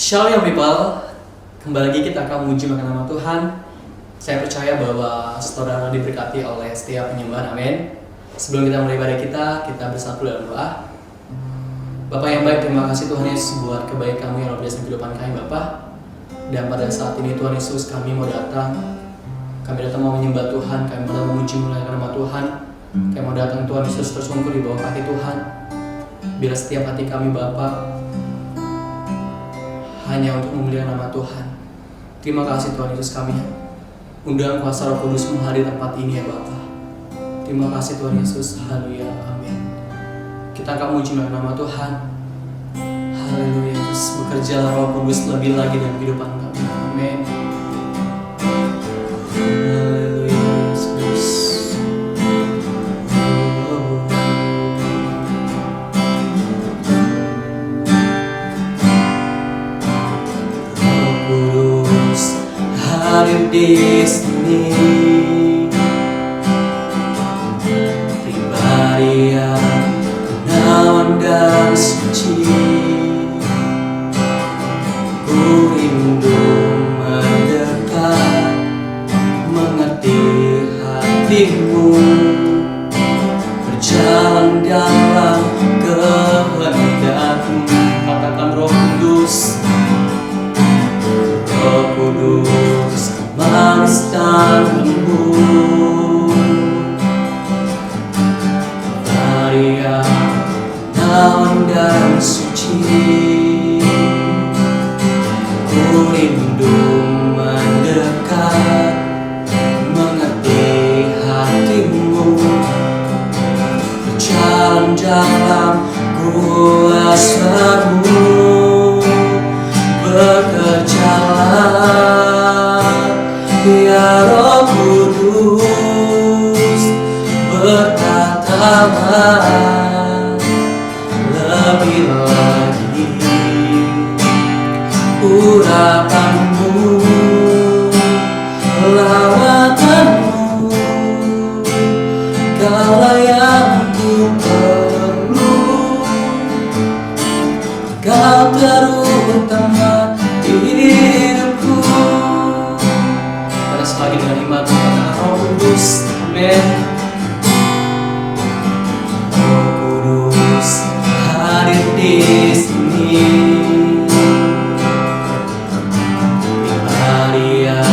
Shalom people, kembali lagi kita akan memuji nama Tuhan. Saya percaya bahwa saudara diberkati oleh setiap penyembahan, amin. Sebelum kita mulai ibadah kita bersatu dalam doa. Bapak yang baik, terima kasih Tuhan Yesus buat kebaikan-Mu yang luar biasa di kehidupan kami Bapak. Dan pada saat ini Tuhan Yesus, kami mau datang mau menyembah Tuhan, kami mau datang memuji nama Tuhan. Kami mau datang Tuhan Yesus tersungkur di bawah kaki Tuhan. Bila setiap hati kami Bapak hanya untuk memuliakan nama Tuhan. Terima kasih Tuhan Yesus, kami undang kuasa Roh Kudus hadir tempat ini ya Bapa. Terima kasih Tuhan Yesus, haleluya, amin. Kita akan memuji nama Tuhan. Haleluya Yesus, bekerjalah Roh Kudus lebih lagi dalam kehidupan kami, amin. Haleluya Yesus. Hadir di sini, pribadi yang menawan dan suci. Ku rindu mendekat, mengerti hatimu, berjalan dalam kehendak-Mu. Katakan Roh Kudus, Roh Kudus, manis dan lembut, Maria, nawan dan suci. Ku rindu mendekat, mengerti hatimu, berjalan dalam kuasa-Mu. Bekerjalah ya Roh Kudus, berkatalah lebih lagi. Urapan-Mu, lawakan-Mu, Kaulah yang ku perlu. Kau terutama di hidupku. Pada selagi dengan iman kata Roh Kudus, amin. Roh Kudus hadir di sini, Maria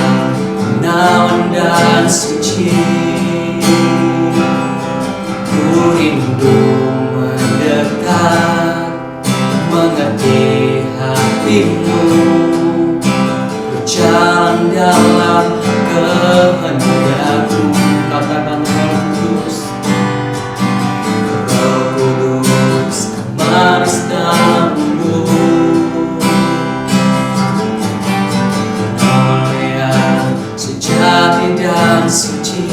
menawan dan suci. Ku rindu mendekat, mengerti hatimu, berjalan dalam kehendak-Mu. Katakan Roh Kudus, Roh Kudus, manis dan lembut, mulia, sejati dan suci.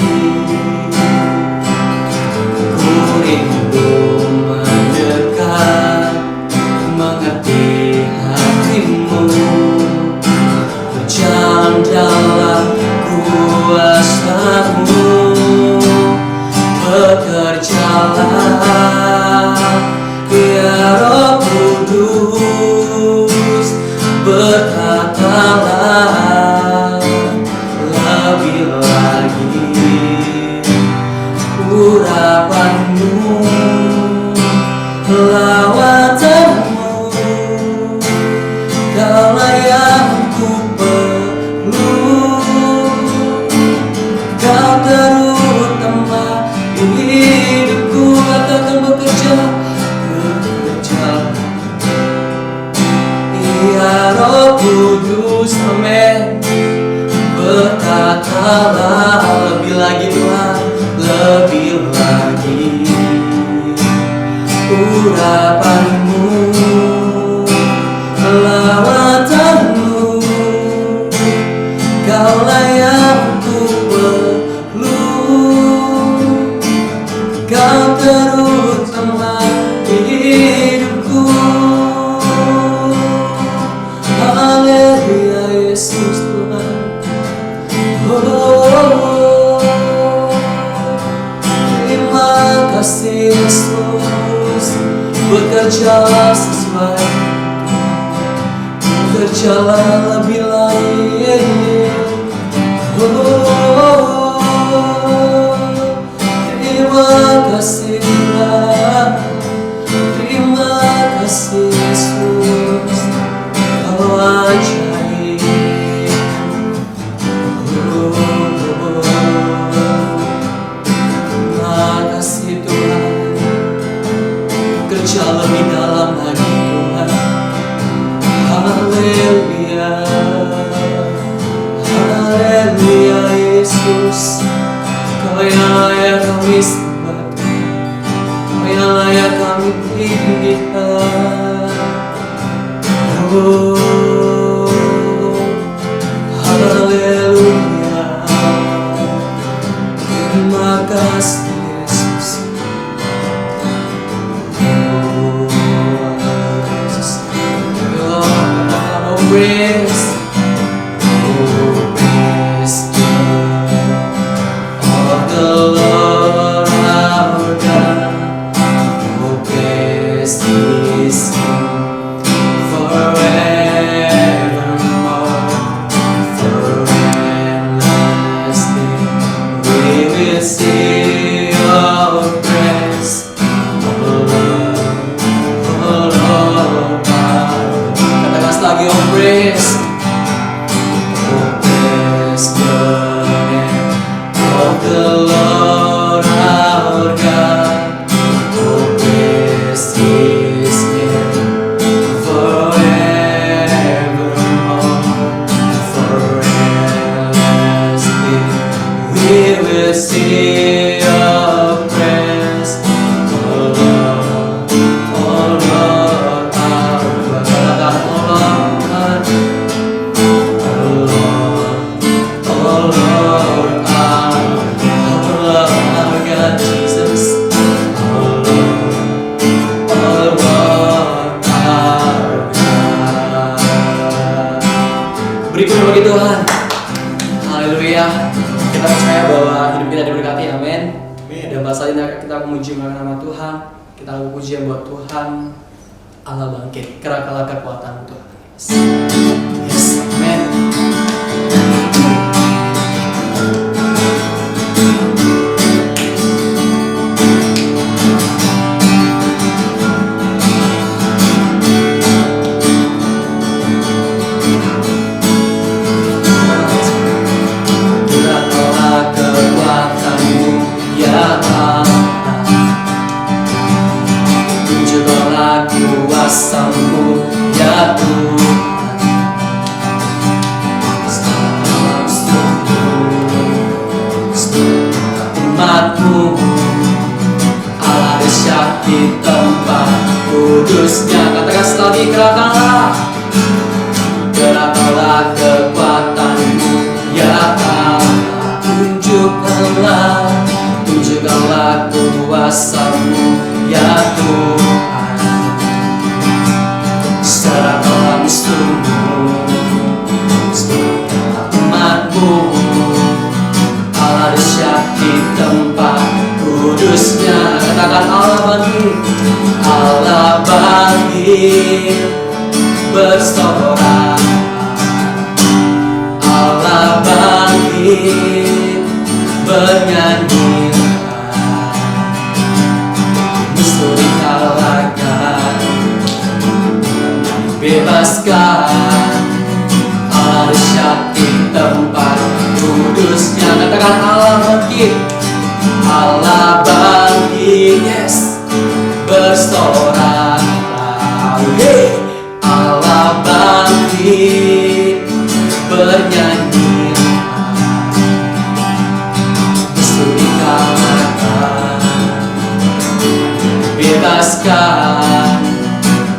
Ku rindu mendekat, mengerti hatimu, berjalan dalam kuasa-Mu. Bekerjalah ya Roh Kudus, berkatalah lebih lagi. Urapan-Mu, lawatan-Mu, Kaulah yang ku perlu. Kau terutama di hidupku. Katakan bekerja ya Roh Kudus, amin. Berkatalah lebih lagi Tuhan, lebih lagi. Urapan-Mu, lawatan-Mu, Kaulah yang ku perlu. Kau terutama di hidupku. Haleluya Yesus Tuhan. Terima kasih Yesus, bekerja sesuai berjalan lebih lain. Terima kasih Tuhan, terima kasih Yesus, Kau ajaib. Terima kasih Tuhan, kerja lebih dalam lagi Tuhan. Haleluya, haleluya Yesus, Kau yang layak kami sembah, Kau yang layak kami tinggikan. Oh, haleluya, terima kasih Yesus. Oh, Yesus, oh, praise, oh, praise of the Lord our God. Oh, praise His name forevermore, for endless day. We will sing your praise, oh Lord, katakan lagi, oh praise, oh praise the name of the Lord our God. Oh praise His name forevermore, for endless day. We will sing your praise, oh Lord, our God. Katakan, oh Lord, oh Lord, our God, Jesus, oh Lord, our God. Beri puji bagi Tuhan. Haleluya. Kita percaya bahwa hidup kita diberkati, amin. Dan bahasa ini kita memuji nama Tuhan. Kita lakukan pujian buat Tuhan. Allah bangkit, kerakalah kekuatan Tuhan. Yes, amin. Kerakalah kekuatan-Mu, ya Allah. Tunjukkanlah kuasa-Mu, ya Tuhan. Dalam setiap umat-Mu, Allah dahsyat di tempat kudusnya. Katakan sekali, kerakalah, kerakalah kekuatan-Mu, ya Allah. Tunjukkanlah kuasa-Mu, ya Tuhan. Secara dalam setiap umat-Mu, Allah dahsyat di tempat kudusnya. Katakan, Allah bangkit, Allah bangkit, bersorak. Allah bangkit, bernyanyi. Misteri kalahkan, bebaskan. Allah dahsyat di tempat kudusnya. Katakan, Allah bangkit, Allah bangkit, yes, bersorak. Hey, Allah bangkit, bernyanyi. Misteri kalahkan, bebaskan.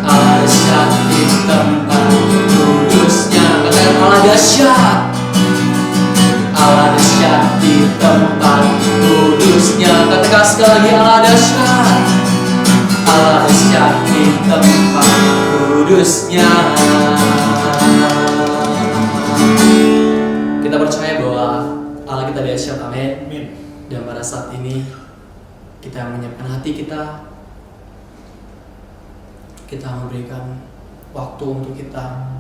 Allah dahsyat di tempat kudusnya. Katakan, Allah dahsyat, Allah dahsyat di tempat kudusnya. Katakan sekali lagi, Allah dahsyat, Allah dahsyat di tempat kudusnya. Kita percaya bahwa Allah kita dahsyat, amin. Dan pada saat ini kita menyiapkan hati kita memberikan waktu untuk kita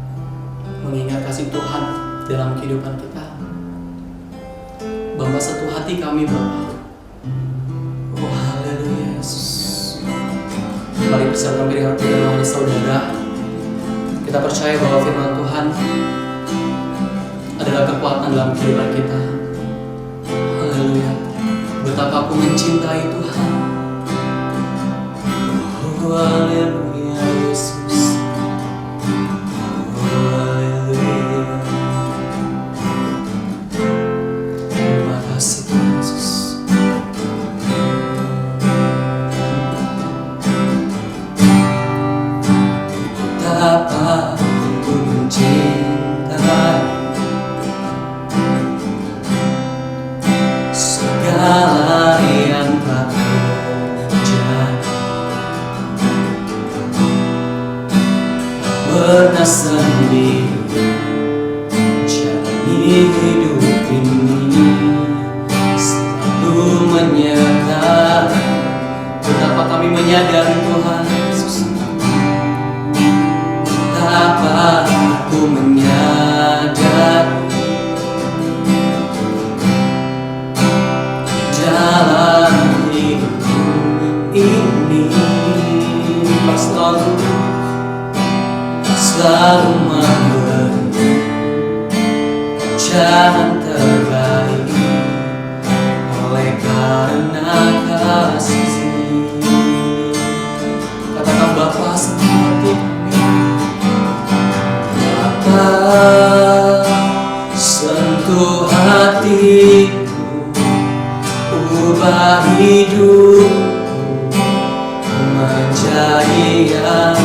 mengingat kasih Tuhan dalam kehidupan kita. Bapa, satu hati kami Bapa. Oh haleluya Yesus. Mari bersama kami dengan firman saudara. Kita percaya bahwa firman Tuhan adalah kekuatan dalam kehidupan kita. Haleluya. Betapa aku mencintai Tuhan. Oh haleluya Yesus. Oh haleluya. Terima kasih Yesus. Betapa aku mencintai segala yang telah terjadi. Pernah sendiri jalani hidup ini, selalu menyertai. Betapa kami menyadari Tuhan Yesus, betapa aku menyadari dalam hidupku ini selalu memberi jalan terbaik oleh karena kasih. Katakan Bapa seperti kami. Bapa, sentuh hatiku, ubah hidupku menjadi yang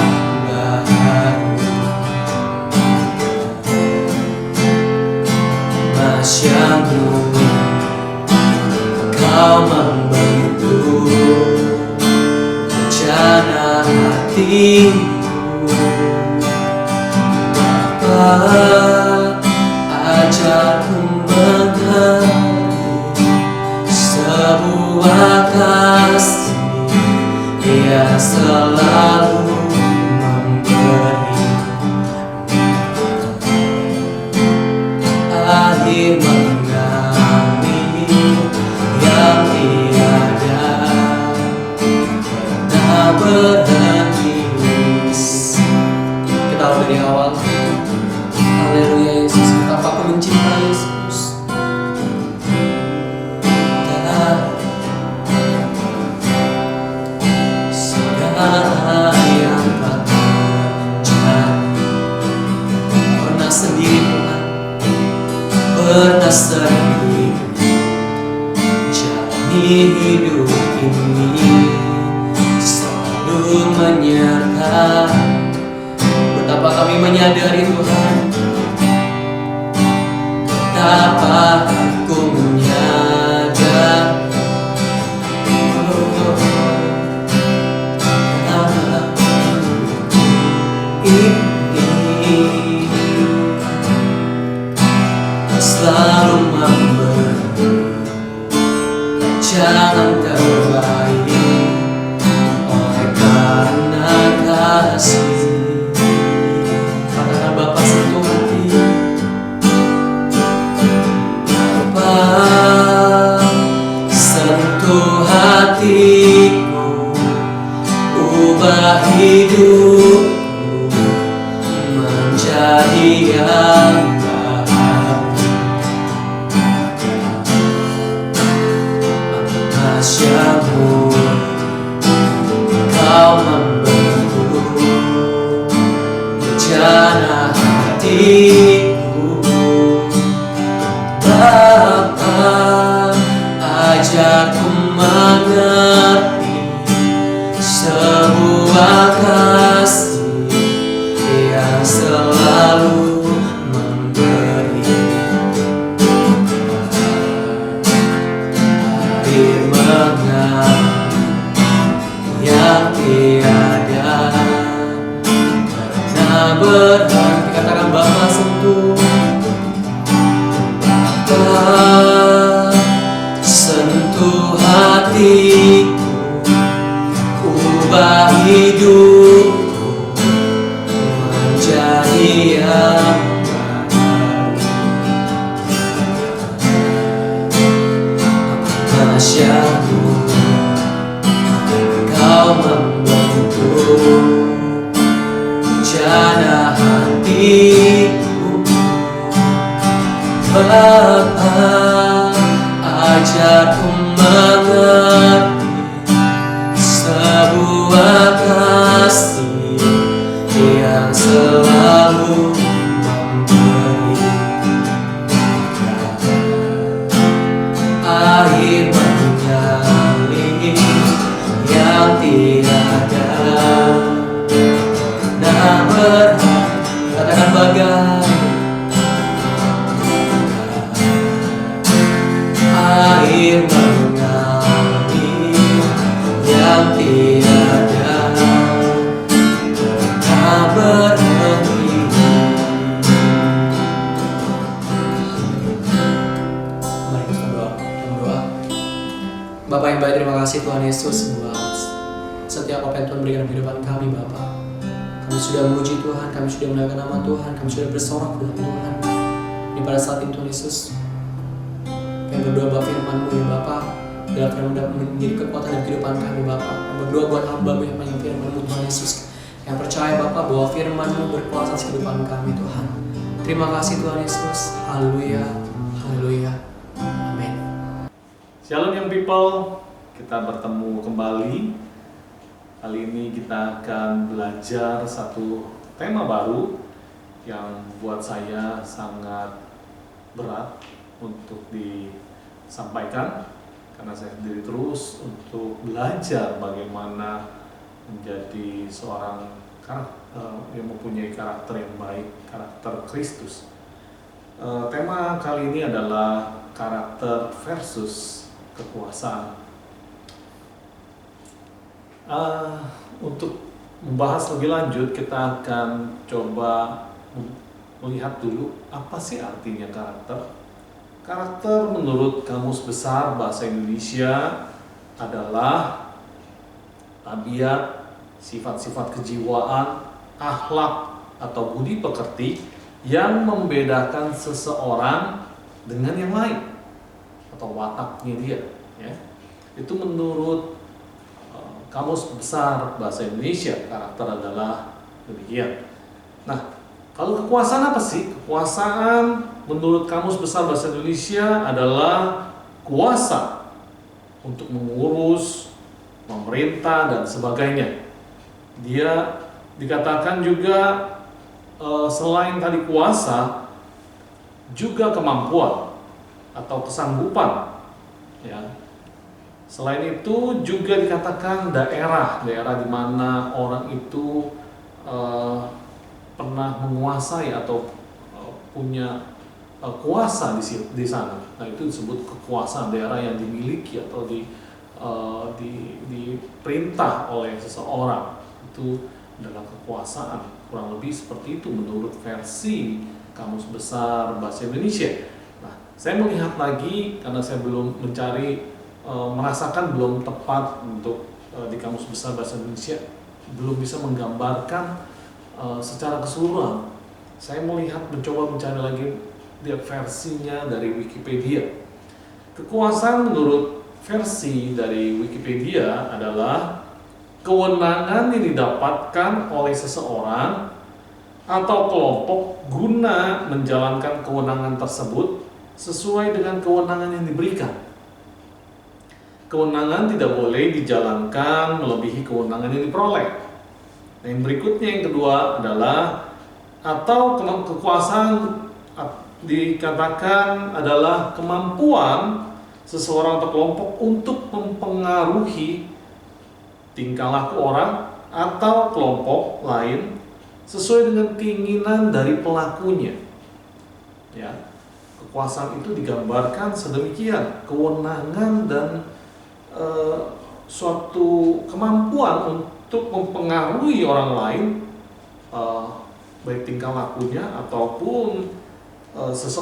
baru. Masyamu Kau membentuk rencana hatiku. Bapa, ajarku mengerti sebuah kasih yang selalu memberi akhir mengalir yang tiada pernah berhenti. Kita ulang dari awal. Haleluya Yesus, betapa aku mencintai Yesus. Segala yang telah terjadi, pernah sendiri Tuhan, pernah sendiri jalani hidup ini, selalu menyertai. Betapa kami menyadari Tuhan, betapa aku menyadari ini selalu memberi jalan terbaik oleh karena kasih. Katakan Bapa, sentuh hati. Bapa, sentuh hatiku, ubah hidupku menjadi yang baru. Masyamu Kau membentuk rencana hatiku. Bapa, ajarku mengerti sebuah kasih yang selalu memberi air mengalir yang tiada pernah berhenti. Katakan Bapa, sentuh. Bapa, sentuh hatiku, ubah hidupku menjadi yang dahsyatmu, Kau membentuk rencana hatiku. Bapa, ajarku mengerti sebuah kasih yang selalu memberi air mengalir yang tiada pernah berhenti. Katakan bagai air mengalir yang tiada pernah berhenti. Mari kita berdoa. Bapa yang baik, terima kasih Tuhan Yesus buat setiap apa yang Tuhan berikan dalam kehidupan kami, Bapa. Kami sudah memuji Tuhan, kami sudah memuliakan nama Tuhan, kami sudah bersorak dalam Tuhan. Ini pada saat ini Tuhan Yesus, yang berdoa Bapak firman-Mu ya Bapa, biar firman dapat menjadi kekuatan dalam kehidupan kami Bapa. Yang berdoa buat hamba-Mu yang panjang firman-Mu Tuhan Yesus, yang percaya Bapa bahwa firman-Mu berkuasa atas kehidupan kami Tuhan. Terima kasih Tuhan Yesus. Haleluya, haleluya, amin. Shalom young people, kita bertemu kembali. Kali ini kita akan belajar satu tema baru yang buat saya sangat berat untuk disampaikan, karena saya sendiri terus untuk belajar bagaimana menjadi seorang yang mempunyai karakter yang baik, karakter Kristus. Tema kali ini adalah karakter versus kekuasaan. Untuk membahas lebih lanjut, kita akan coba melihat dulu apa sih artinya karakter. Karakter menurut Kamus Besar Bahasa Indonesia adalah tabiat, sifat-sifat kejiwaan, akhlak atau budi pekerti yang membedakan seseorang dengan yang lain, atau wataknya dia. Ya. Itu menurut Kamus Besar Bahasa Indonesia, karakter adalah demikian. Nah, kalau kekuasaan apa sih? Kekuasaan menurut Kamus Besar Bahasa Indonesia adalah kuasa untuk mengurus, memerintah, dan sebagainya. Dia dikatakan juga selain tadi kuasa, juga kemampuan atau kesanggupan. Ya. Selain itu juga dikatakan daerah di mana orang itu pernah menguasai atau punya kuasa di sana. Nah, itu disebut kekuasaan, daerah yang dimiliki atau diperintah oleh seseorang. Itu adalah kekuasaan. Kurang lebih seperti itu menurut versi Kamus Besar Bahasa Indonesia. Nah, saya melihat lagi karena saya belum merasakan belum tepat untuk di Kamus Besar Bahasa Indonesia, belum bisa menggambarkan secara keseluruhan. Saya mencoba mencari lagi versinya dari Wikipedia. Kekuasaan menurut versi dari Wikipedia adalah kewenangan yang didapatkan oleh seseorang atau kelompok guna menjalankan kewenangan tersebut sesuai dengan kewenangan yang diberikan. Kewenangan tidak boleh dijalankan melebihi kewenangan yang diperoleh. Nah, yang berikutnya, yang kedua adalah atau kekuasaan dikatakan adalah kemampuan seseorang atau kelompok untuk mempengaruhi tingkah laku orang atau kelompok lain sesuai dengan keinginan dari pelakunya. Ya, kekuasaan itu digambarkan sedemikian, kewenangan dan suatu kemampuan untuk mempengaruhi orang lain, baik tingkah lakunya ataupun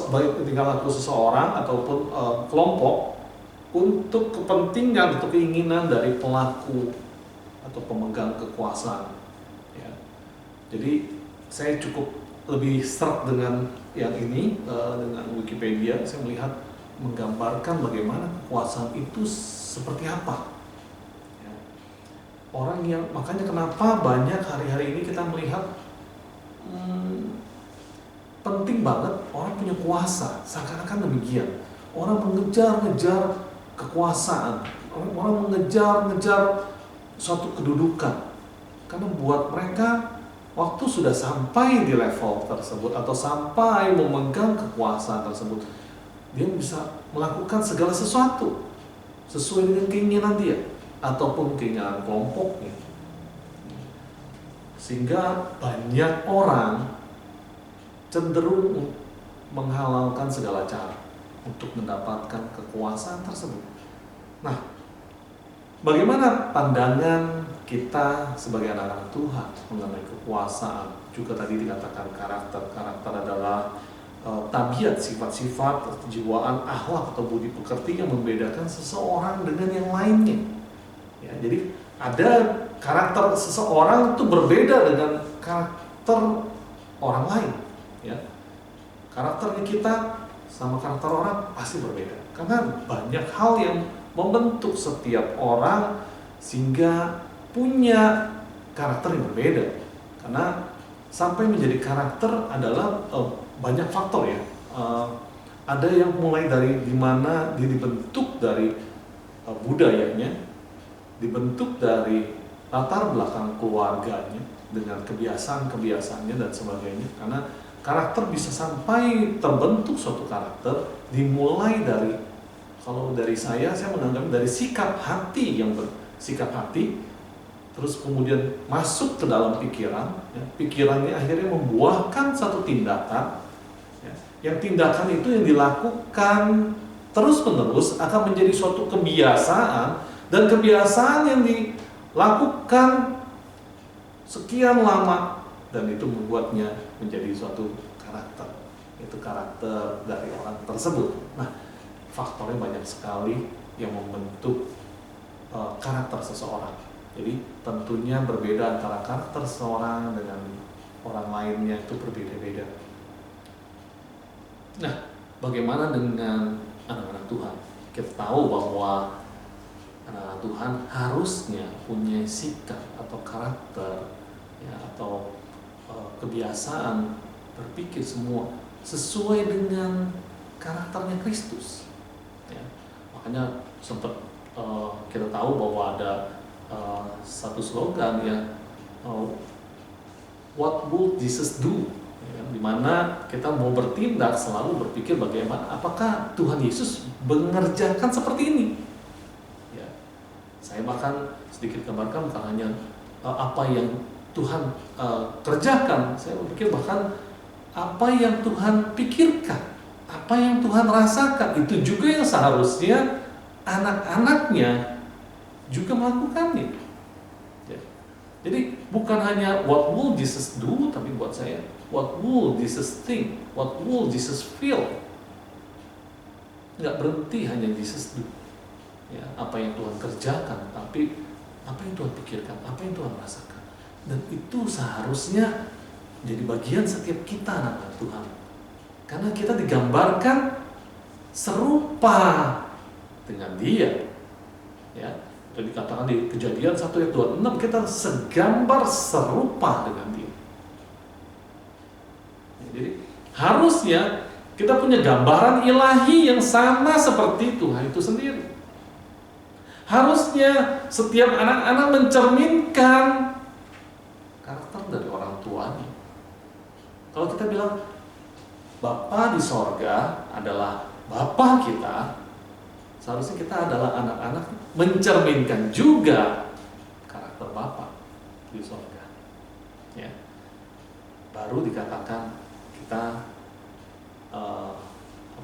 baik tingkah laku seseorang ataupun kelompok untuk kepentingan atau keinginan dari pelaku atau pemegang kekuasaan. Ya. Jadi saya cukup lebih seret dengan yang ini, dengan Wikipedia. Saya melihat menggambarkan bagaimana kekuasaan itu seperti apa. Ya. Orang yang, makanya kenapa banyak hari-hari ini kita melihat penting banget orang punya kuasa, seakan-akan demikian. Orang mengejar-ngejar kekuasaan, orang mengejar-ngejar suatu kedudukan, karena buat mereka waktu sudah sampai di level tersebut atau sampai memegang kekuasaan tersebut, dia bisa melakukan segala sesuatu sesuai dengan keinginan dia ataupun keinginan kelompoknya. Sehingga banyak orang cenderung menghalalkan segala cara untuk mendapatkan kekuasaan tersebut. Nah, bagaimana pandangan kita sebagai anak-anak Tuhan mengenai kekuasaan? Juga tadi dikatakan karakter adalah tabiat, sifat-sifat, kejiwaan, akhlak atau budi pekerti yang membedakan seseorang dengan yang lainnya. Ya, jadi ada karakter seseorang itu berbeda dengan karakter orang lain. Ya, karakternya kita sama karakter orang pasti berbeda, karena banyak hal yang membentuk setiap orang sehingga punya karakter yang berbeda. Karena sampai menjadi karakter adalah banyak faktor ya. Ada yang mulai dari dimana dia dibentuk dari budayanya, dibentuk dari latar belakang keluarganya dengan kebiasaan-kebiasaannya dan sebagainya. Karena karakter bisa sampai terbentuk suatu karakter dimulai dari, kalau dari saya menganggap dari sikap hati yang bersikap hati, terus kemudian masuk ke dalam pikiran, ya, pikirannya akhirnya membuahkan satu tindakan, ya, yang tindakan itu yang dilakukan terus-menerus akan menjadi suatu kebiasaan, dan kebiasaan yang dilakukan sekian lama, dan itu membuatnya menjadi suatu karakter. Itu karakter dari orang tersebut. Nah, faktornya banyak sekali yang membentuk karakter seseorang. Jadi tentunya berbeda antara karakter seseorang dengan orang lainnya, itu berbeda-beda. Nah, bagaimana dengan anak-anak Tuhan? Kita tahu bahwa anak-anak Tuhan harusnya punya sikap atau karakter, ya, atau kebiasaan berpikir semua sesuai dengan karakternya Kristus. Ya, makanya sempat kita tahu bahwa ada satu slogan ya, what would Jesus do? Ya, dimana kita mau bertindak selalu berpikir bagaimana, apakah Tuhan Yesus mengerjakan seperti ini? Ya, saya bahkan sedikit gambarkan bukan hanya apa yang Tuhan kerjakan, saya berpikir bahkan apa yang Tuhan pikirkan, apa yang Tuhan rasakan, itu juga yang seharusnya anak-anaknya juga melakukannya. Ya. Jadi bukan hanya what will Jesus do, tapi buat saya what will Jesus think, what will Jesus feel. Nggak berhenti hanya Jesus do, ya, apa yang Tuhan kerjakan, tapi apa yang Tuhan pikirkan, apa yang Tuhan rasakan. Dan itu seharusnya jadi bagian setiap kita anak Tuhan. Karena kita digambarkan serupa dengan Dia. Ya, jadi dikatakan di Kejadian 1 ayat 26, kita segambar serupa dengan Dia. Ya, jadi harusnya kita punya gambaran ilahi yang sama seperti Tuhan itu sendiri. Harusnya setiap anak-anak mencerminkan karakter dari orang tuanya. Kalau kita bilang Bapa di sorga adalah Bapa kita, seharusnya kita adalah anak-anak mencerminkan juga karakter Bapa di sorga. Ya. Baru dikatakan kita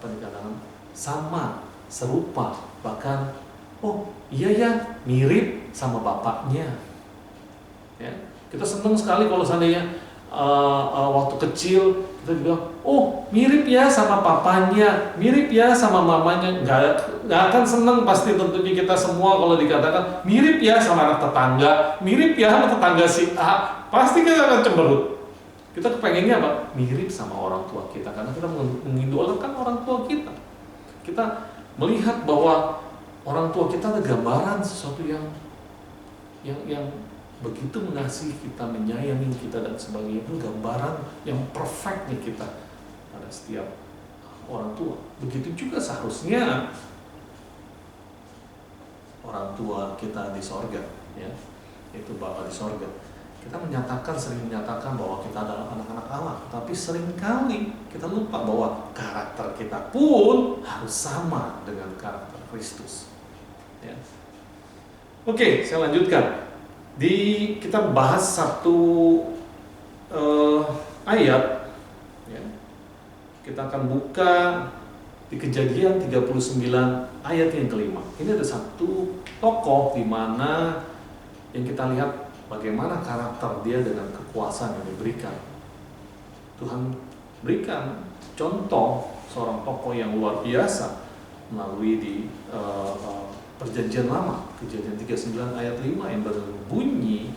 dikatakan sama, serupa, bahkan oh iya ya mirip sama bapaknya. Ya. Kita senang sekali kalau seandainya waktu kecil kita bilang, oh mirip ya sama papanya, mirip ya sama mamanya. Nggak akan senang pasti tentunya kita semua kalau dikatakan mirip ya sama anak tetangga, mirip ya sama tetangga si A. Pasti kita akan cemberut. Kita kepengennya apa? Mirip sama orang tua kita, karena kita mengidolakan orang tua kita. Kita melihat bahwa orang tua kita ada gambaran sesuatu yang begitu mengasihi kita, menyayangi kita dan sebagainya. Itu gambaran yang perfectnya kita pada setiap orang tua. Begitu juga seharusnya orang tua kita di sorga, ya, yaitu Bapa di sorga. Kita sering menyatakan bahwa kita adalah anak-anak Allah, tapi seringkali kita lupa bahwa karakter kita pun harus sama dengan karakter Kristus. Ya. Oke, saya lanjutkan. Kita bahas satu ayat. Ya. Kita akan buka di Kejadian 39 ayat yang kelima. Ini ada satu tokoh di mana yang kita lihat bagaimana karakter dia dengan kekuasaan yang diberikan. Tuhan berikan contoh seorang tokoh yang luar biasa melalui di Perjanjian Lama, Kejadian 39 ayat 5 yang berbunyi,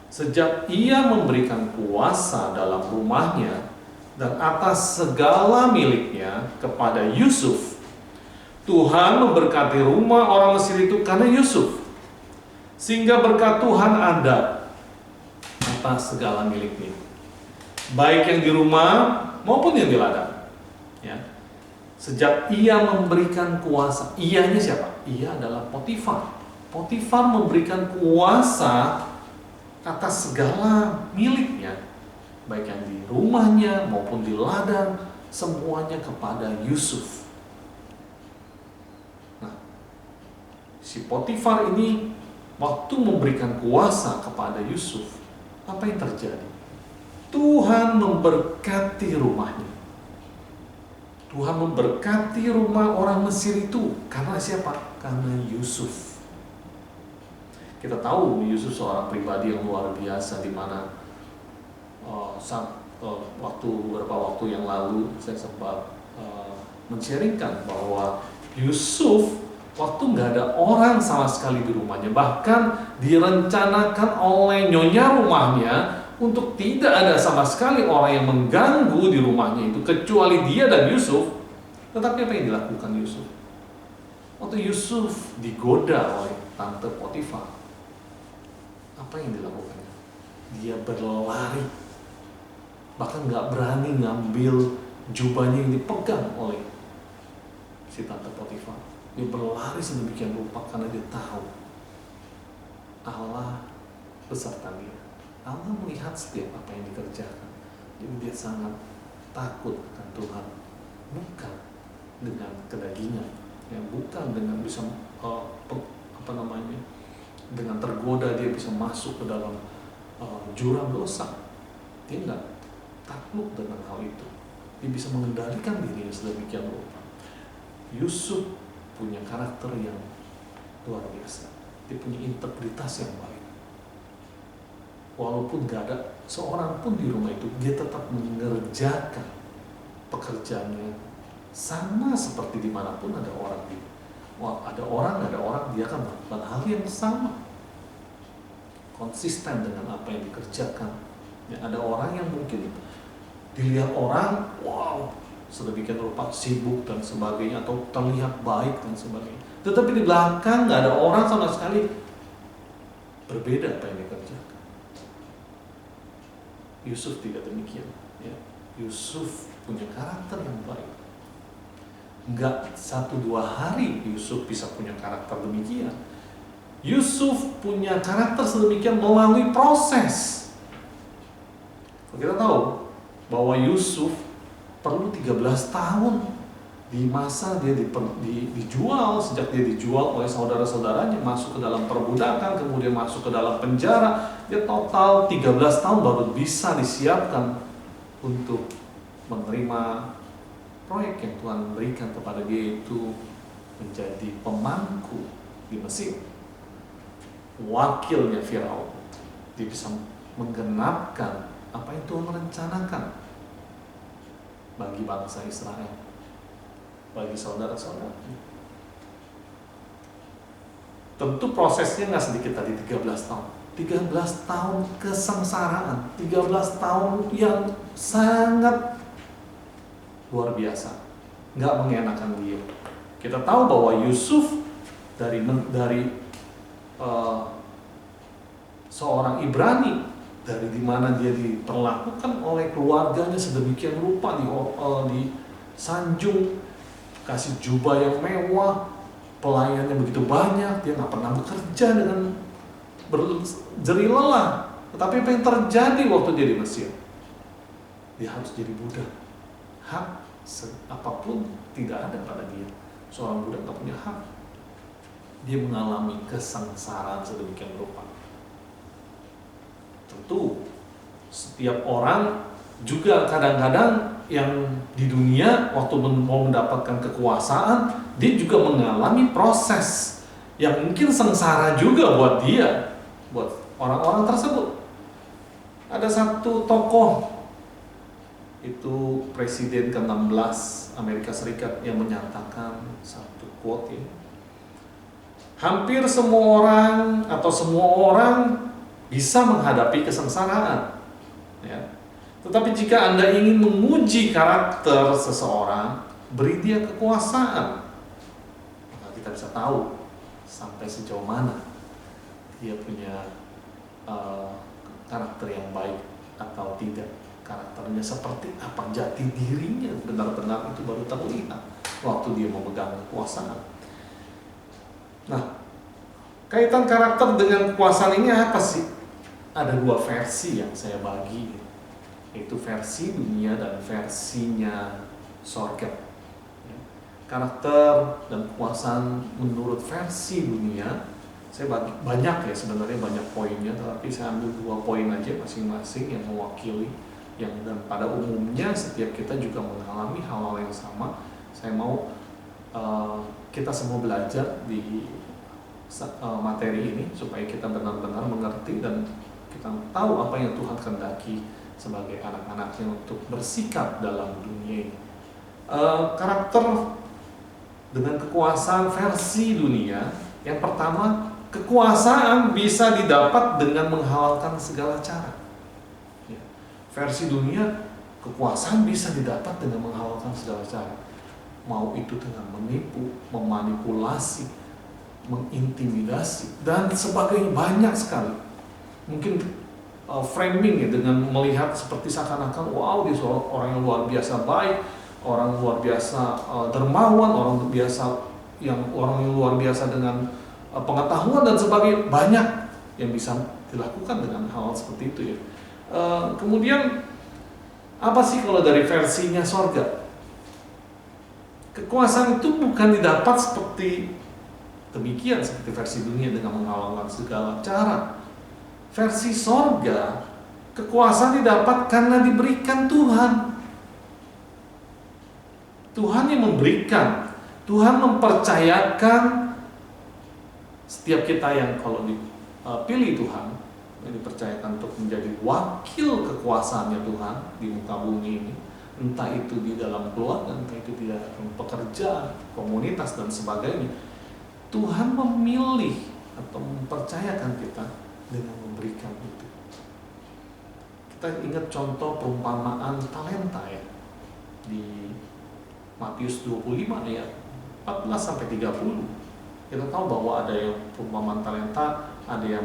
sejak ia memberikan kuasa dalam rumahnya dan atas segala miliknya kepada Yusuf, Tuhan memberkati rumah orang Mesir itu karena Yusuf, sehingga berkat Tuhan ada atas segala miliknya, baik yang di rumah maupun yang di ladang. Ya. Sejak ia memberikan kuasa, ianya siapa? Ia adalah Potifar. Potifar memberikan kuasa atas segala miliknya, baik yang di rumahnya maupun di ladang, semuanya kepada Yusuf. Nah, si Potifar ini waktu memberikan kuasa kepada Yusuf, apa yang terjadi? Tuhan memberkati rumahnya. Tuhan memberkati rumah orang Mesir itu karena siapa? Karena Yusuf. Kita tahu Yusuf seorang pribadi yang luar biasa, di mana beberapa waktu yang lalu saya sempat men-sharingkan bahwa Yusuf waktu nggak ada orang sama sekali di rumahnya, bahkan direncanakan oleh nyonya rumahnya untuk tidak ada sama sekali orang yang mengganggu di rumahnya itu kecuali dia dan Yusuf. Tetapi apa yang dilakukan Yusuf? Waktu Yusuf digoda oleh tante Potifar, apa yang dilakukannya? Dia berlari, bahkan nggak berani ngambil jubahnya yang dipegang oleh si tante Potifar. Dia berlari sedemikian rupa karena dia tahu Allah beserta dia. Allah melihat setiap apa yang dikerjakan. Jadi dia sangat takut akan Tuhan, bukan dengan kedagingan, ya, bukan dengan bisa dengan tergoda dia bisa masuk ke dalam jurang dosa. Dia tidak takluk dengan hal itu. Dia bisa mengendalikan dirinya sedemikian rupa. Yusuf punya karakter yang luar biasa. Dia punya integritas yang baik. Walaupun gak ada seorang pun di rumah itu, dia tetap mengerjakan pekerjaannya sama seperti dimanapun ada orang. Ada orang, gak ada orang, dia akan melakukan hal yang sama, konsisten dengan apa yang dikerjakan. Ya, ada orang yang mungkin dilihat orang, wow, sedemikian rupa sibuk dan sebagainya, atau terlihat baik dan sebagainya, tetapi di belakang gak ada orang sama sekali, berbeda apa yang dikerjakan. Yusuf tidak demikian, ya. Yusuf punya karakter yang baik. Enggak 1-2 hari Yusuf bisa punya karakter demikian. Yusuf punya karakter sedemikian melalui proses. Kita tahu bahwa Yusuf perlu 13 tahun di masa dia dijual. Sejak dia dijual oleh saudara-saudaranya, masuk ke dalam perbudakan, kemudian masuk ke dalam penjara, dia total 13 tahun baru bisa disiapkan untuk menerima proyek yang Tuhan berikan kepada dia, itu menjadi pemangku di Mesir, wakilnya Firaun. Dia bisa menggenapkan apa yang Tuhan rencanakan bagi bangsa Israel, bagi saudara-saudara. Tentu prosesnya nggak sedikit tadi, 13 tahun. 13 tahun kesengsaraan, 13 tahun yang sangat luar biasa, nggak mengenakan dia. Kita tahu bahwa Yusuf dari seorang Ibrani, dari dimana dia diperlakukan oleh keluarganya sedemikian rupa, disanjung, kasih jubah yang mewah, pelayannya begitu banyak, dia nggak pernah bekerja dengan berjeri lelah. Tetapi apa yang terjadi waktu dia di Mesir? Dia harus jadi budak. Hak apapun tidak ada pada dia. Seorang budak nggak punya hak. Dia mengalami kesengsaraan sedemikian rupa. Tentu setiap orang juga kadang-kadang yang di dunia waktu mau mendapatkan kekuasaan, dia juga mengalami proses yang mungkin sengsara juga buat dia, buat orang-orang tersebut. Ada satu tokoh, itu Presiden ke-16 Amerika Serikat, yang menyatakan satu quote ini, hampir semua orang atau semua orang bisa menghadapi kesengsaraan, ya. Tetapi jika Anda ingin menguji karakter seseorang, beri dia kekuasaan, maka kita bisa tahu sampai sejauh mana dia punya karakter yang baik atau tidak. Karakternya seperti apa, jati dirinya benar-benar itu baru terlihat waktu dia memegang kekuasaan. Nah, kaitan karakter dengan kekuasaan ini apa sih? Ada dua versi yang saya bagi, yaitu versi dunia dan versinya sorga. Karakter dan kekuasaan menurut versi dunia, saya bagi banyak ya, sebenarnya banyak poinnya, tapi saya ambil 2 poin aja masing-masing yang mewakili, yang dan pada umumnya setiap kita juga mengalami hal-hal yang sama. Saya mau kita semua belajar di materi ini supaya kita benar-benar mengerti dan kita tahu apa yang Tuhan kehendaki sebagai anak-anaknya untuk bersikap dalam dunia ini. Karakter dengan kekuasaan versi dunia, yang pertama, kekuasaan bisa didapat dengan menghalalkan segala cara. Ya. Versi dunia, kekuasaan bisa didapat dengan menghalalkan segala cara. Mau itu dengan menipu, memanipulasi, mengintimidasi, dan sebagainya, banyak sekali. Mungkin framing ya, dengan melihat seperti seakan-akan wow, dia orang yang luar biasa baik, orang luar biasa dermawan, orang yang luar biasa dengan pengetahuan dan sebagainya, banyak yang bisa dilakukan dengan hal seperti itu ya. Kemudian apa sih kalau dari versinya sorga? Kekuasaan itu bukan didapat seperti demikian seperti versi dunia dengan menghalalkan segala cara. Versi sorga, kekuasaan didapat karena diberikan Tuhan. Tuhan yang memberikan, Tuhan mempercayakan setiap kita yang kalau dipilih Tuhan, yang dipercayakan untuk menjadi wakil kekuasaannya Tuhan di muka bumi ini, entah itu di dalam keluarga, entah itu di dalam pekerjaan, komunitas dan sebagainya. Tuhan memilih atau mempercayakan kita dengan memberikan itu. Kita ingat contoh perumpamaan talenta ya, di Matius 25 ayat 14 sampai 30. Kita tahu bahwa ada yang perumpamaan talenta, ada yang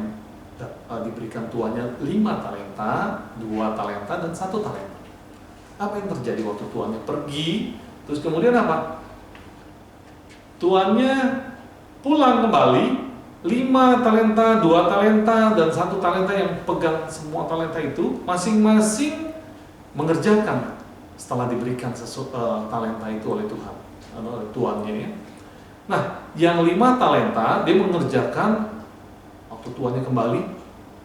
diberikan tuannya 5 talenta, 2 talenta dan 1 talenta. Apa yang terjadi waktu tuannya pergi? Terus kemudian apa? Tuannya pulang kembali, 5 talenta, 2 talenta dan 1 talenta, yang pegang semua talenta itu masing-masing mengerjakan setelah diberikan talenta itu oleh Tuhan, oleh tuannya ya. Nah, yang 5 talenta dia mengerjakan, waktu tuannya kembali,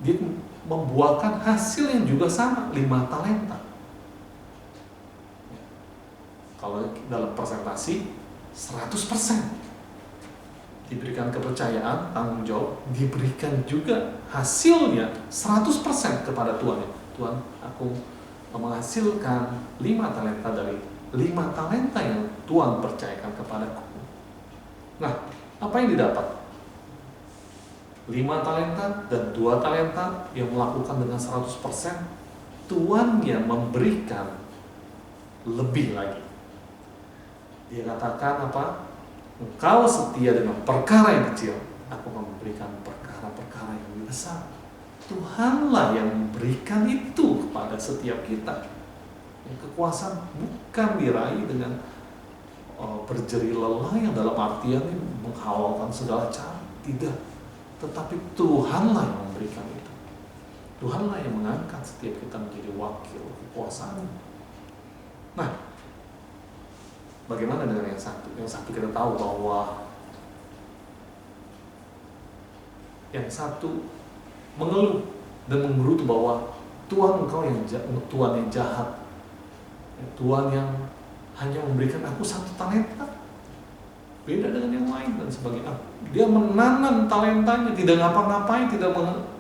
dia membuahkan hasil yang juga sama, 5 talenta. Kalau dalam presentasi 100%. Diberikan kepercayaan, tanggung jawab, diberikan juga hasilnya 100% kepada tuannya. Tuhan, aku menghasilkan 5 talenta dari 5 talenta yang Tuhan percayakan kepadaku. Nah, apa yang didapat? 5 talenta dan 2 talenta yang melakukan dengan 100%, tuannya memberikan lebih lagi. Dia katakan apa? engkau setia dengan perkara yang kecil, aku akan memberikan perkara-perkara yang lebih besar. Tuhanlah yang memberikan itu kepada setiap kita. Kekuasaan bukan diraih dengan berjerih lelah yang dalam artian menghalalkan segala cara, tidak. Tetapi Tuhanlah yang memberikan itu. Tuhanlah yang mengangkat setiap kita menjadi wakil kekuasaan. Nah, bagaimana dengan yang satu? Yang satu kita tahu bahwa yang satu mengeluh dan menggerutu bahwa Tuhan engkau yang Tuhan yang jahat, Tuhan yang hanya memberikan aku 1 talenta, beda dengan yang lain dan sebagainya. Dia menanam talentanya, tidak ngapa-ngapain, tidak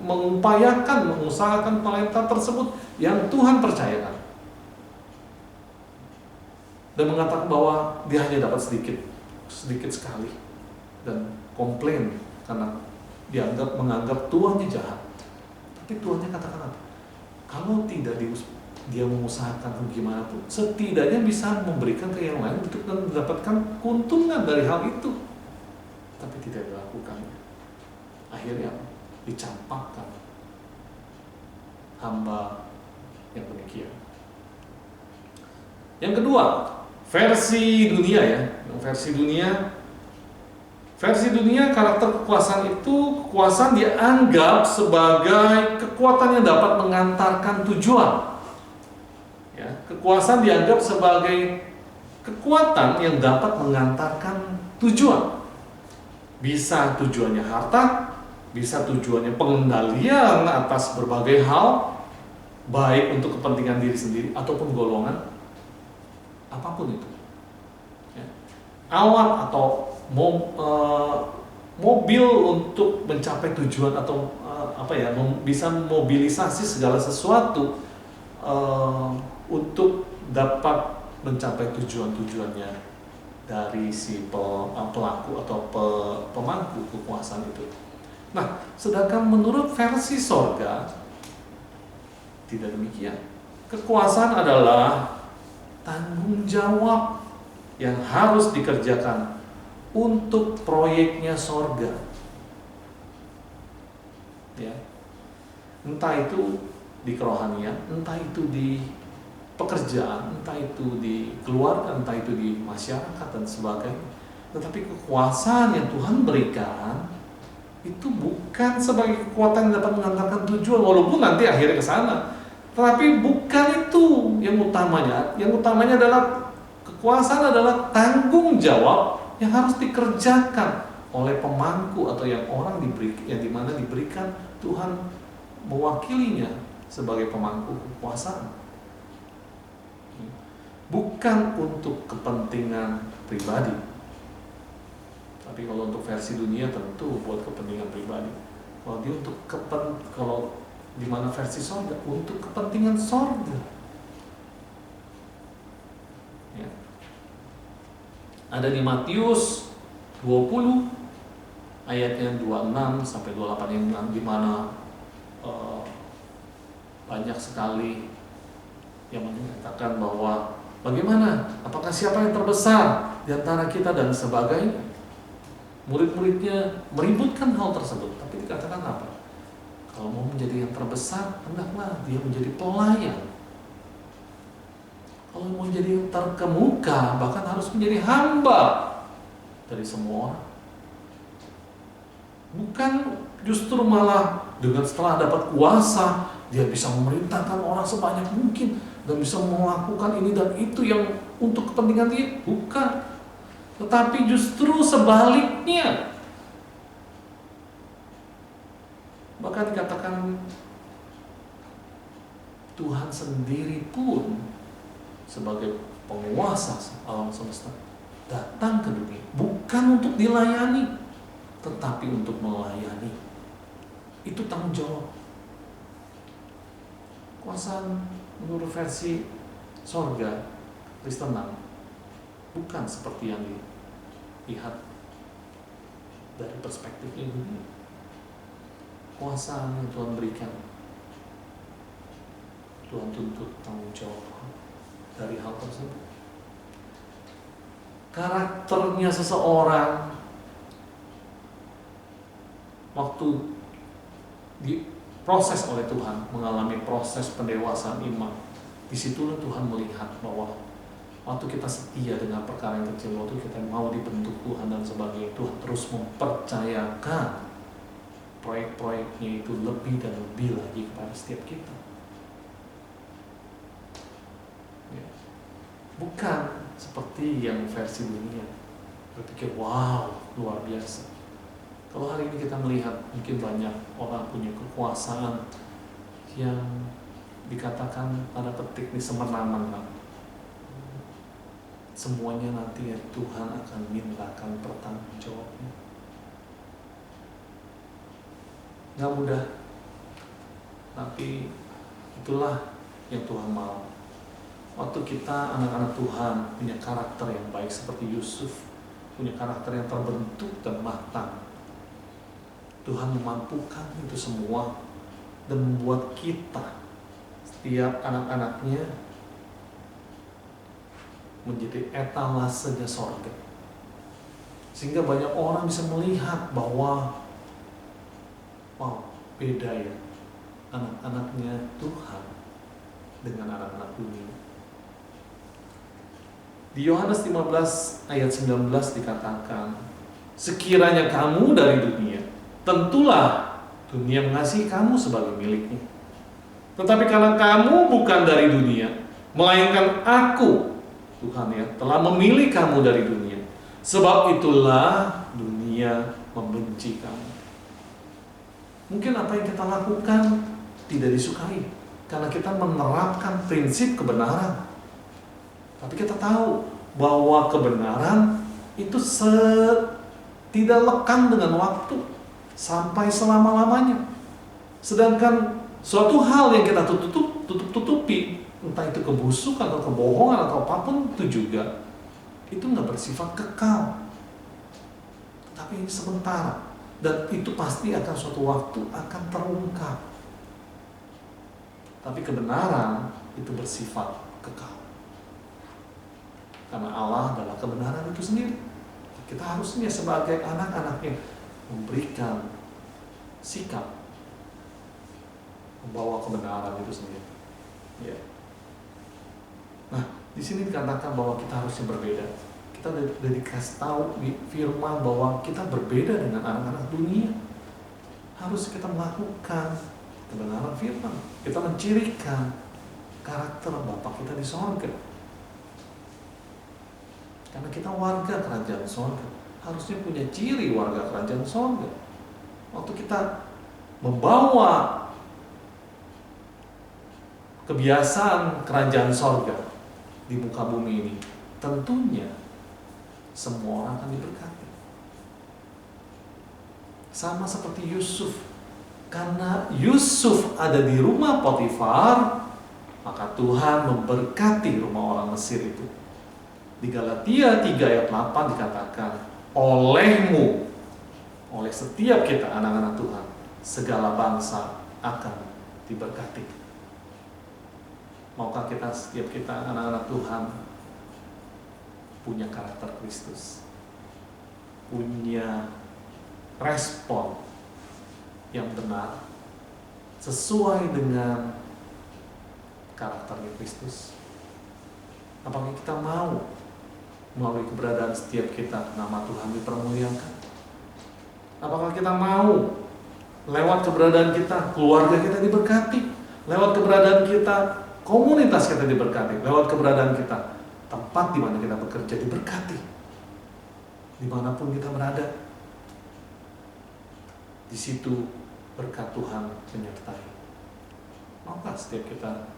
mengupayakan, mengusahakan talenta tersebut yang Tuhan percayakan, dan mengatakan bahwa dia hanya dapat sedikit sekali, dan komplain karena menganggap Tuhannya jahat. Tapi Tuhannya katakan apa? Kalau tidak dia mengusahakan gimana pun, setidaknya bisa memberikan ke yang lain untuk mendapatkan keuntungan dari hal itu. Tapi tidak dilakukan. Akhirnya dicampakkan hamba yang demikian. Yang kedua, versi dunia ya. Versi dunia, karakter kekuasaan itu, kekuasaan dianggap sebagai kekuatan yang dapat mengantarkan tujuan. Ya, kekuasaan dianggap sebagai kekuatan yang dapat mengantarkan tujuan. Bisa tujuannya harta, bisa tujuannya pengendalian atas berbagai hal, baik untuk kepentingan diri sendiri ataupun golongan, apapun itu. Ya. Alat atau mobil untuk mencapai tujuan atau bisa memobilisasi segala sesuatu untuk dapat mencapai tujuan-tujuannya dari si pelaku atau pemangku kekuasaan itu. Nah, sedangkan menurut versi sorga tidak demikian. Kekuasaan adalah tanggung jawab yang harus dikerjakan untuk proyeknya sorga, ya. Entah itu di kerohanian, entah itu di pekerjaan, entah itu di keluarga, entah itu di masyarakat dan sebagainya. Tetapi kekuasaan yang Tuhan berikan itu bukan sebagai kekuatan yang dapat mengantarkan tujuan, walaupun nanti akhirnya ke sana. Tetapi bukan itu yang utamanya. Yang utamanya adalah kekuasaan adalah tanggung jawab yang harus dikerjakan oleh pemangku atau yang dimana diberikan Tuhan mewakilinya sebagai pemangku kekuasaan. Bukan untuk kepentingan pribadi. Tapi kalau untuk versi dunia tentu buat kepentingan pribadi. Kalau dia kalau di mana versi sorga untuk kepentingan sorga. Ya. Ada di Matius 20 ayatnya 26 sampai 28 yang di mana banyak sekali yang menyatakan bahwa bagaimana, apakah siapa yang terbesar di antara kita dan sebagainya. Murid-muridnya meributkan hal tersebut, tapi dikatakan apa? Kalau mau menjadi yang terbesar, hendaklah dia menjadi pelayan. Kalau mau menjadi yang terkemuka, bahkan harus menjadi hamba dari semua orang. Bukan justru malah dengan setelah dapat kuasa, dia bisa memerintahkan orang sebanyak mungkin dan bisa melakukan ini dan itu yang untuk kepentingan dia. Bukan. Tetapi justru sebaliknya. Bahkan dikatakan Tuhan sendiri pun sebagai penguasa alam semesta datang ke dunia bukan untuk dilayani, tetapi untuk melayani. Itu tanggung jawab. Kuasaan menurut versi sorga Kristenan bukan seperti yang dilihat dari perspektif ini. Kuasa yang Tuhan berikan, Tuhan tuntut tanggung jawab dari hal tersebut. karakternya seseorang waktu diproses oleh Tuhan, mengalami proses pendewasaan iman. Disitulah Tuhan melihat bahwa waktu kita setia dengan perkara yang kecil, waktu kita mau dibentuk Tuhan dan sebagainya, Tuhan terus mempercayakan proyek-proyeknya itu lebih dan lebih lagi kepada setiap kita. Ya. Bukan seperti yang versi dunia berpikir, wow, luar biasa. Kalau hari ini kita melihat mungkin banyak orang punya kekuasaan yang dikatakan tanda petik di semena-mena. Semuanya nanti ya Tuhan akan mintakan pertanggungjawabnya. Gak mudah, tapi itulah yang Tuhan mau. Waktu kita anak-anak Tuhan punya karakter yang baik seperti Yusuf, punya karakter yang terbentuk dan matang, Tuhan memampukan itu semua dan membuat kita, setiap anak-anaknya, menjadi etalasenya sorga. Sehingga banyak orang bisa melihat bahwa wow, beda ya anak-anaknya Tuhan dengan anak-anak dunia. Di Yohanes 15 ayat 19 dikatakan, sekiranya kamu dari dunia, tentulah dunia mengasihi kamu sebagai miliknya. Tetapi karena kamu bukan dari dunia, melainkan aku, Tuhan ya, telah memilih kamu dari dunia. Sebab itulah dunia membenci kamu. Mungkin apa yang kita lakukan tidak disukai karena kita menerapkan prinsip kebenaran. Tapi kita tahu bahwa kebenaran itu tidak lekang dengan waktu sampai selama-lamanya. Sedangkan suatu hal yang kita tutupi, entah itu kebusukan atau kebohongan atau apapun itu juga, itu nggak bersifat kekal. Tapi ini sementara, dan itu pasti akan suatu waktu akan terungkap. Tapi kebenaran itu bersifat kekal. Karena Allah adalah kebenaran itu sendiri. Kita harusnya sebagai anak-anaknya memberikan sikap membawa kebenaran itu sendiri. Ya. Nah, di sini dikatakan bahwa kita harusnya berbeda. Kita udah dikasih tahu di firman bahwa kita berbeda dengan anak-anak dunia. Harus kita melakukan kebenaran firman. Kita mencirikan karakter Bapa kita di sorga. Karena kita warga kerajaan sorga, harusnya punya ciri warga kerajaan sorga. Waktu kita membawa kebiasaan kerajaan sorga di muka bumi ini, tentunya semua orang akan diberkati. Sama seperti Yusuf, karena Yusuf ada di rumah Potifar, maka Tuhan memberkati rumah orang Mesir itu. Di Galatia 3 ayat 8 dikatakan, olehmu, oleh setiap kita anak-anak Tuhan, segala bangsa akan diberkati. Maukah kita, setiap kita anak-anak Tuhan, punya karakter Kristus, punya respon yang benar sesuai dengan karakternya Kristus? Apakah kita mau melalui keberadaan setiap kita nama Tuhan dipermuliakan? Apakah kita mau lewat keberadaan kita keluarga kita diberkati, lewat keberadaan kita komunitas kita diberkati, lewat keberadaan kita tempat di mana kita bekerja diberkati, dimanapun kita berada, di situ berkat Tuhan menyertai? Maukah setiap kita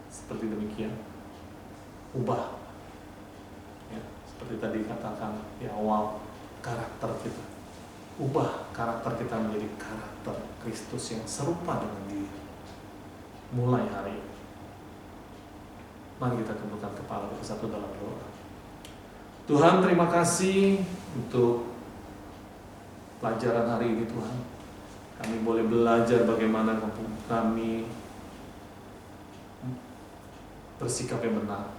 seperti demikian? Ubah, ya, seperti tadi katakan di awal, karakter kita. Ubah karakter kita menjadi karakter Kristus yang serupa dengan Dia. Mulai hari ini. Mari kita tundukkan kepala kita satu dalam doa. Tuhan, terima kasih untuk pelajaran hari ini Tuhan. Kami boleh belajar bagaimana kami bersikap yang benar,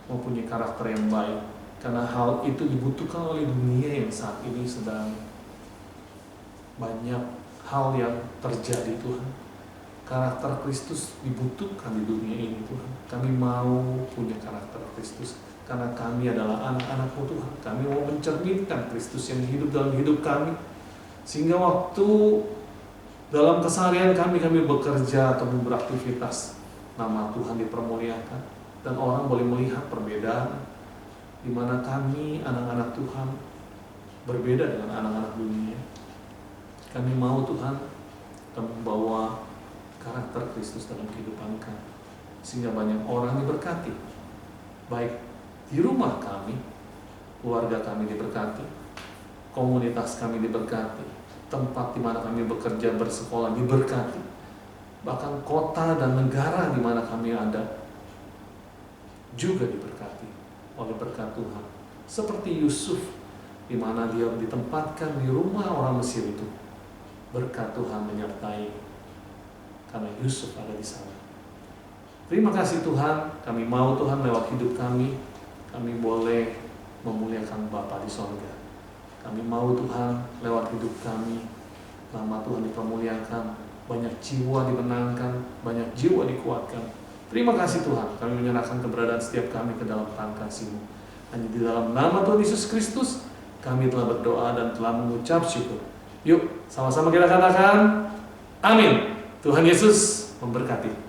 mempunyai karakter yang baik, Karena hal itu dibutuhkan oleh dunia yang saat ini sedang banyak hal yang terjadi Tuhan. Karakter Kristus dibutuhkan di dunia ini Tuhan. Kami mau punya karakter Kristus karena kami adalah anak-anak-Mu Tuhan. Kami mau mencerminkan Kristus yang hidup dalam hidup kami. Sehingga waktu dalam keseharian kami bekerja atau beraktivitas, nama Tuhan dipermuliakan dan orang boleh melihat perbedaan di mana kami anak-anak Tuhan berbeda dengan anak-anak dunia. Kami mau Tuhan membawa karakter Kristus dalam kehidupan kami sehingga banyak orang diberkati, baik di rumah kami, keluarga kami diberkati, komunitas kami diberkati, tempat di mana kami bekerja bersekolah diberkati, bahkan kota dan negara di mana kami ada juga diberkati oleh berkat Tuhan. Seperti Yusuf di mana dia ditempatkan di rumah orang Mesir itu, berkat Tuhan menyertai karena Yusuf ada di sana. Terima kasih Tuhan, kami mau Tuhan lewat hidup kami boleh memuliakan Bapa di sorga. Kami mau Tuhan lewat hidup kami, nama Tuhan dipermuliakan, banyak jiwa dimenangkan, banyak jiwa dikuatkan. Terima kasih Tuhan, kami menyerahkan keberadaan setiap kami ke dalam tangan kasih-Mu. Hanya di dalam nama Tuhan Yesus Kristus, kami telah berdoa dan telah mengucap syukur. Yuk, sama-sama kita katakan, amin. Tuhan Yesus memberkati.